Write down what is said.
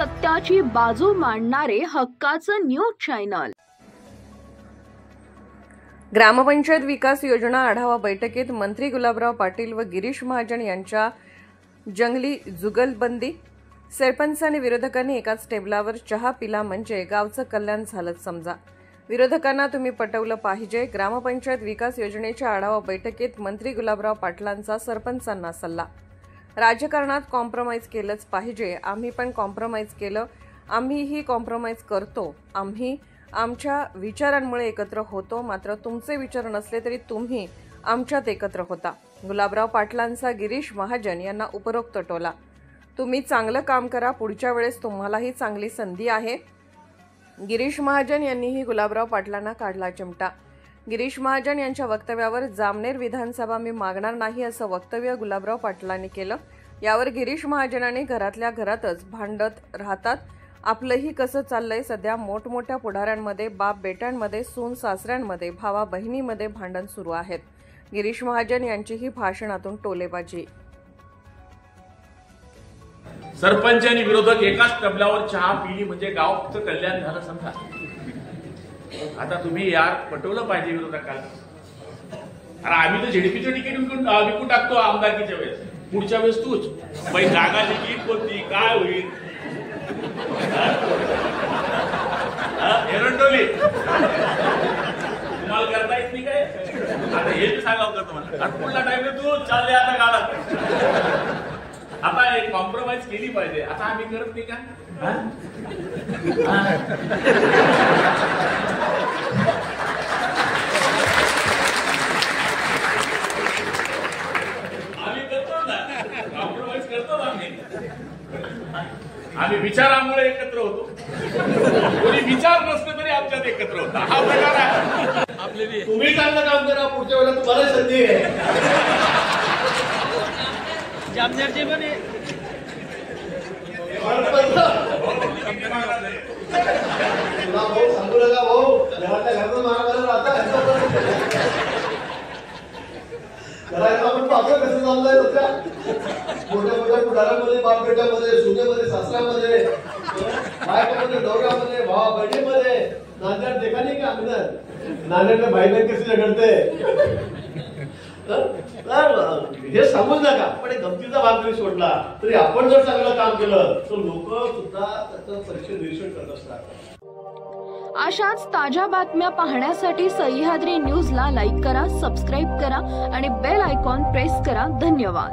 सत्याची बाजू मांडणारे हक्काचं न्यूज चॅनल। ग्रामपंचायत विकास योजना आढावा बैठकीत मंत्री गुलाबराव पाटील व गिरीश महाजन यांच्या जंगली जुगलबंदी। सरपंच आणि विरोधकांनी एकाच टेबलावर चहा पिला म्हणजे गावचं कल्याण झालंच समजा। विरोधकांना तुम्ही पटवलं पाहिजे। ग्रामपंचायत विकास योजनेच्या आढावा बैठकीत मंत्री गुलाबराव पाटलांचा सरपंचांना सल्ला। राजकारणात कॉम्प्रोमाइज केलंच पाहिजे। आम्ही पण कॉम्प्रोमाइज केलं, आम्हीही कॉम्प्रोमाइज करतो। आम्ही आमच्या विचारांमुळे एकत्र होतो, मात्र तुमचे विचार नसले तरी तुम्ही आमच्यात एकत्र होता। गुलाबराव पाटलांचा गिरीश महाजन यांना उपरोक्त टोला। तुम्ही चांगलं काम करा, पुढच्या वेळेस तुम्हालाही चांगली संधी आहे। गिरीश महाजन यांनीही गुलाबराव पाटलांना काढला चिमटा। गिरीश महाजन यांच्या वक्तव्यावर जामनेर विधानसभा मी मागणार नाही असं वक्तव्य गुलाबराव पाटलांनी केलं। यावर गिरीश महाजनांनी घरातल्या घरातच भांडत राहतात, आपलंही कसं चाललंय। सध्या मोठमोठ्या पुढाऱ्यांमध्ये, बाप बेट्यांमध्ये, सून सासऱ्यांमध्ये, भावा बहिणीमध्ये भांडण सुरू आहेत। गिरीश महाजन यांचीही भाषणातून टोलेबाजी। सरपंच आणि विरोधक एकाच टेबलावर चहा पिली म्हणजे गावचं कल्याण झालं समजा। आता तुम्ही यार पटवलं पाहिजे विरोधकाला। अरे आम्ही तर झेडपीचं तिकीट विकून टाकतो आमदारकीच्या वेळेस, पुढच्या वेळेस तूच बाई जागा तिकीट कोणती काय होईल एरंडोली तुम्हाला करता येत नाही काय? आता हे मी सांगावं का तुम्हाला? पुढला टाइम तू चालले आता गावात। आता एक कॉम्प्रोमाइज केली पाहिजे। आता आम्ही करत नाही का? आम्ही करतो ना, कॉम्प्रोमाइज करतो आम्ही विचारांमुळे एकत्र होतो। कोणी विचार नसले तरी आमच्यात एकत्र होता, हा प्रकार आहे। आपले तुम्ही चांगलं काम करा, पुढच्या वेळेला तुम्हाला संधी आहे। जामनेरचे बने भाऊ सांगू नका भाऊ, घरातल्या घरात महागाला राहता आपण पाहतो कसं चाललंय होत्या मोठ्या मोठ्या पुढाऱ्यामध्ये, बाप बेट्यामध्ये, सुनेमध्ये, सासऱ्यामध्ये, बायकोमध्ये, दौऱ्यामध्ये, भावा बहिणीमध्ये। नांदेड देखा नाही का आमदार नांदेडच्या बाईला कशी झगडते हे सांगूच नका, पण एक गमतीचा भाग जरी सोडला तरी आपण जर चांगलं काम केलं तर लोक सुद्धा त्याचं परीक्षण निरीक्षण करत असतात। अशाच ताज्या बातम्या पाहण्यासाठी सह्याद्री न्यूजला लाईक करा, सबस्क्राईब करा आणि बेल आयकॉन प्रेस करा। धन्यवाद।